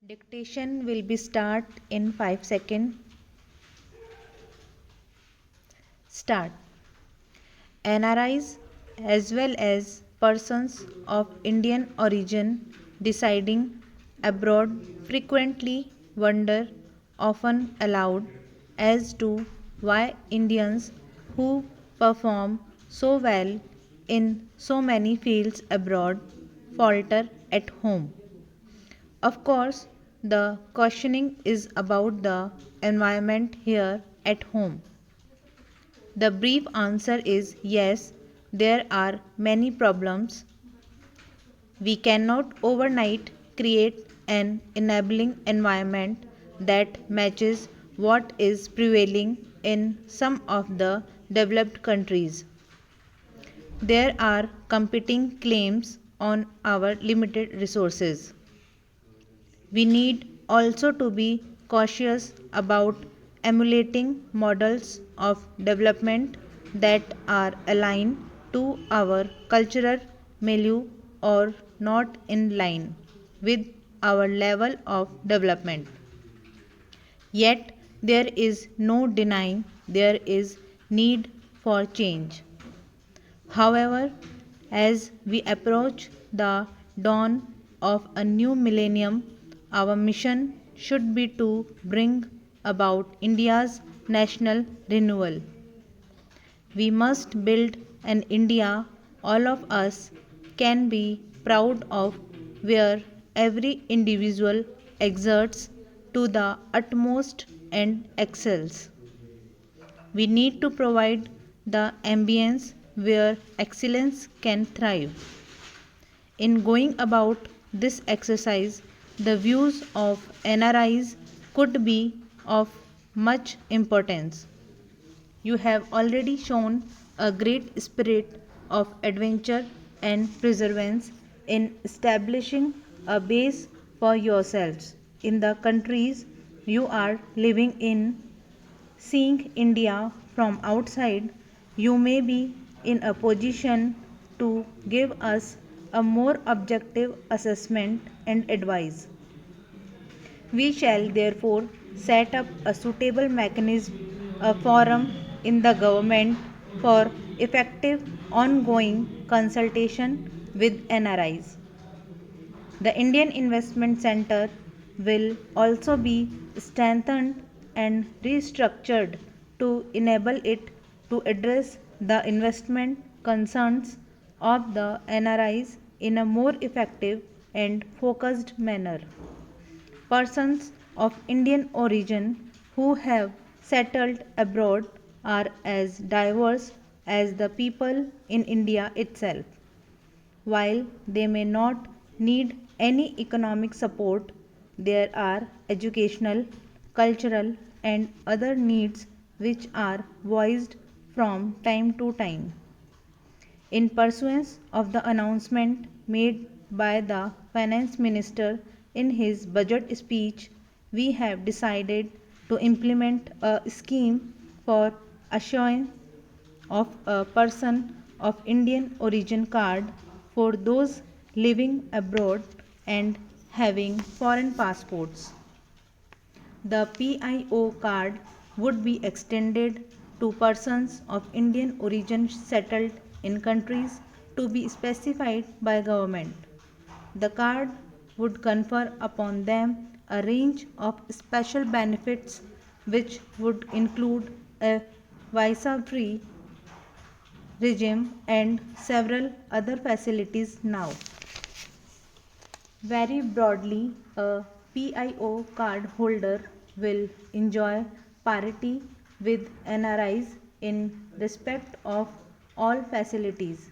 Dictation will be start in 5 seconds. Start. NRIs as well as persons of Indian origin deciding abroad frequently wonder, often aloud, as to why Indians who perform so well in so many fields abroad falter at home. Of course, the questioning is about the environment here at home. The brief answer is yes, there are many problems. We cannot overnight create an enabling environment that matches what is prevailing in some of the developed countries. There are competing claims on our limited resources. We need also to be cautious about emulating models of development that are aligned to our cultural milieu or not in line with our level of development. Yet there is no denying there is need for change. However, as we approach the dawn of a new millennium, our mission should be to bring about India's national renewal. We must build an India all of us can be proud of, where every individual exerts to the utmost and excels. We need to provide the ambience where excellence can thrive. In going about this exercise, the views of NRIs could be of much importance. You have already shown a great spirit of adventure and perseverance in establishing a base for yourselves in the countries you are living in. Seeing India from outside, you may be in a position to give us a more objective assessment and advice. We shall therefore set up a suitable mechanism, a forum in the government for effective ongoing consultation with NRIs. The Indian Investment Center will also be strengthened and restructured to enable it to address the investment concerns of the NRIs in a more effective and focused manner. Persons of Indian origin who have settled abroad are as diverse as the people in India itself. While they may not need any economic support, there are educational, cultural, and other needs which are voiced from time to time. In pursuance of the announcement made by the Finance Minister in his budget speech, we have decided to implement a scheme for assurance of a person of Indian origin card for those living abroad and having foreign passports. The PIO card would be extended to persons of Indian origin settled in countries to be specified by government. The card would confer upon them a range of special benefits which would include a visa free regime and several other facilities now. Very broadly, a PIO card holder will enjoy parity with NRIs in respect of all facilities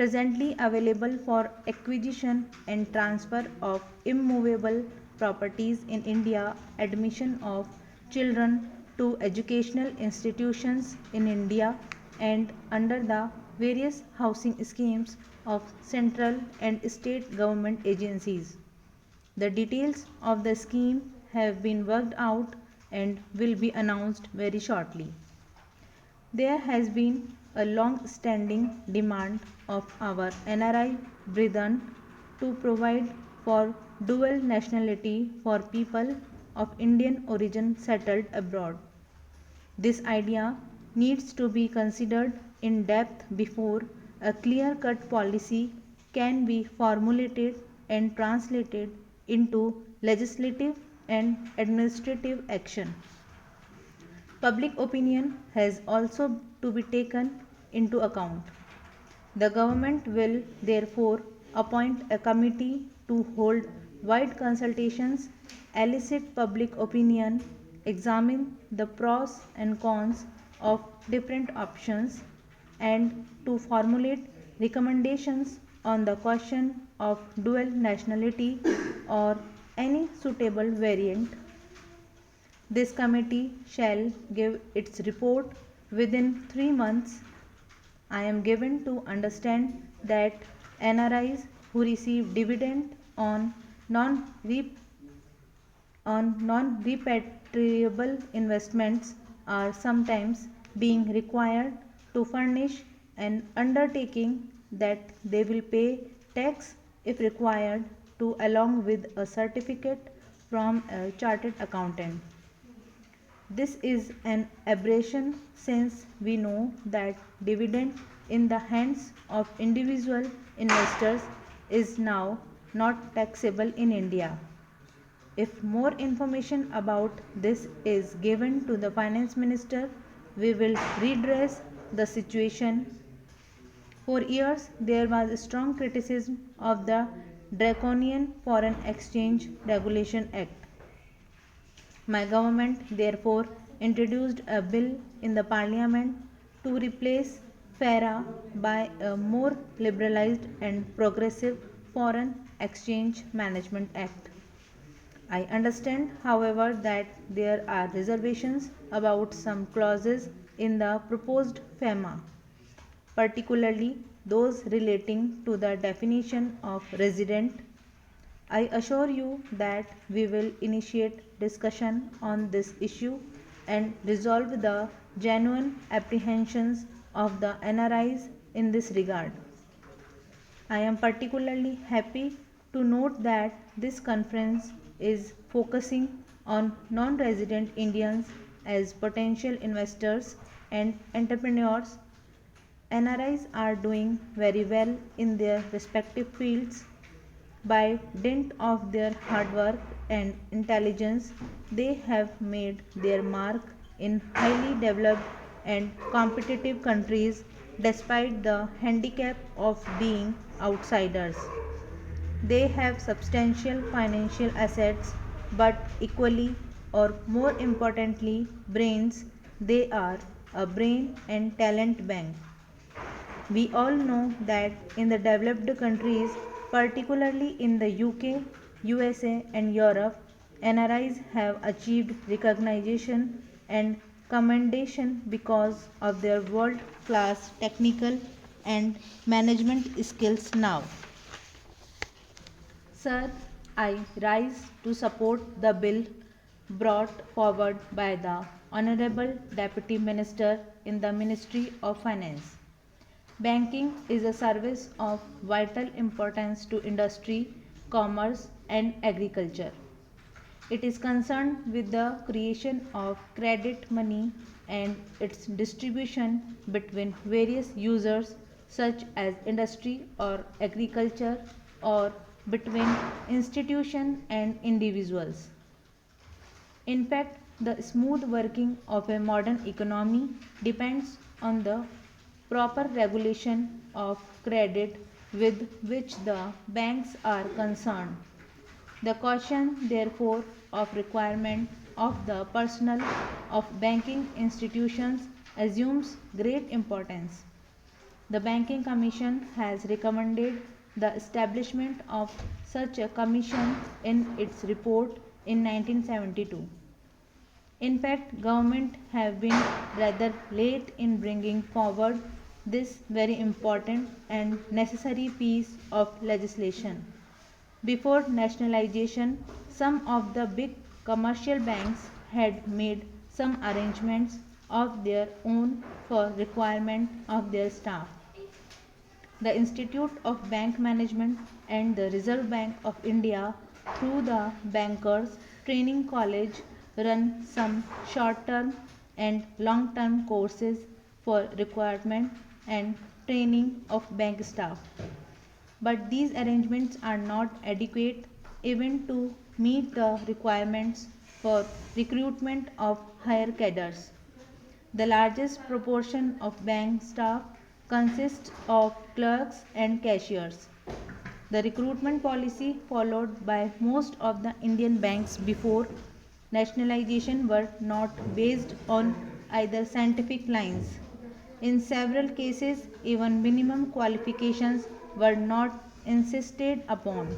presently available for acquisition and transfer of immovable properties in India, admission of children to educational institutions in India, and under the various housing schemes of central and state government agencies. The details of the scheme have been worked out and will be announced very shortly. There has been a long standing demand of our NRI brethren to provide for dual nationality for people of Indian origin settled abroad. This idea needs to be considered in depth before a clear cut policy can be formulated and translated into legislative and administrative action. Public opinion has also to be taken into account. The government will therefore appoint a committee to hold wide consultations, elicit public opinion, examine the pros and cons of different options, and to formulate recommendations on the question of dual nationality or any suitable variant. This committee shall give its report within 3 months. I am given to understand that NRIs who receive dividend non on non-repatriable investments are sometimes being required to furnish an undertaking that they will pay tax if required to along with a certificate from a chartered accountant. This is an aberration since we know that dividend in the hands of individual investors is now not taxable in India. If more information about this is given to the finance minister, we will redress the situation. For years, there was strong criticism of the Draconian Foreign Exchange Regulation Act. My government therefore introduced a bill in the parliament to replace FARA by a more liberalized and progressive Foreign Exchange Management Act. I understand, however, that there are reservations about some clauses in the proposed FEMA, particularly those relating to the definition of resident. I assure you that we will initiate discussion on this issue and resolve the genuine apprehensions of the NRIs in this regard. I am particularly happy to note that this conference is focusing on non resident Indians as potential investors and entrepreneurs. NRIs are doing very well in their respective fields. By dint of their hard work and intelligence, they have made their mark in highly developed and competitive countries despite the handicap of being outsiders. They have substantial financial assets, but equally or more importantly, brains. They are a brain and talent bank. We all know that in the developed countries, particularly in the UK, USA, and Europe, NRIs have achieved recognition and commendation because of their world class technical and management skills now. Sir, I rise to support the bill brought forward by the Honorable Deputy Minister in the Ministry of Finance. Banking is a service of vital importance to industry, commerce, and agriculture. It is concerned with the creation of credit money and its distribution between various users such as industry or agriculture or between institution and individuals. In fact, the smooth working of a modern economy depends on the proper regulation of credit with which the banks are concerned. The caution, therefore, of requirement of the personnel of banking institutions assumes great importance. The Banking Commission has recommended the establishment of such a commission in its report in 1972. In fact, government have been rather late in bringing forward this very important and necessary piece of legislation. Before nationalization, some of the big commercial banks had made some arrangements of their own for requirement of their staff. The Institute of Bank Management and the Reserve Bank of India, through the Bankers Training College, run some short term and long term courses for recruitment and training of bank staff. But these arrangements are not adequate even to meet the requirements for recruitment of higher cadres. The largest proportion of bank staff consists of clerks and cashiers. The recruitment policy followed by most of the Indian banks before nationalization were not based on either scientific lines. In several cases, even minimum qualifications were not insisted upon.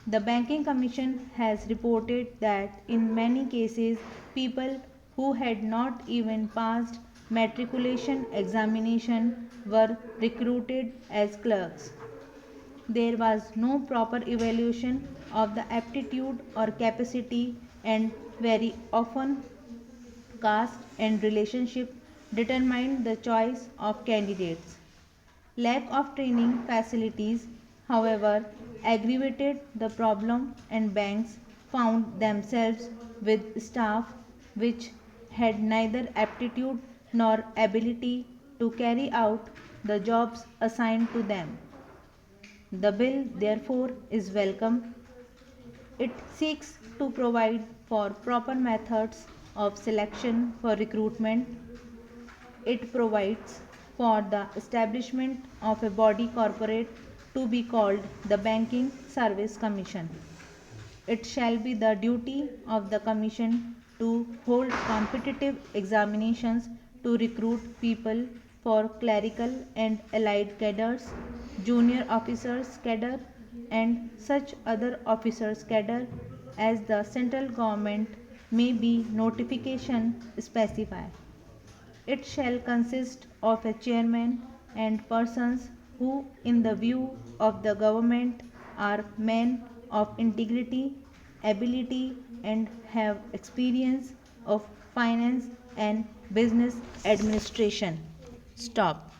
The Banking Commission has reported that in many cases, people who had not even passed matriculation examination were recruited as clerks. There was no proper evaluation of the aptitude or capacity, and very often caste and relationship determined the choice of candidates. Lack of training facilities, however, aggravated the problem, and banks found themselves with staff which had neither aptitude nor ability to carry out the jobs assigned to them. The bill, therefore, is welcome. It seeks to provide for proper methods of selection for recruitment. It provides for the establishment of a body corporate to be called the Banking Service Commission. It shall be the duty of the Commission to hold competitive examinations to recruit people for clerical and allied cadres, junior officers cadre, and such other officers cadre as the central government may be notification specify. It shall consist of a chairman and persons who, in the view of the government, are men of integrity, ability, and have experience of finance and business administration. Stop.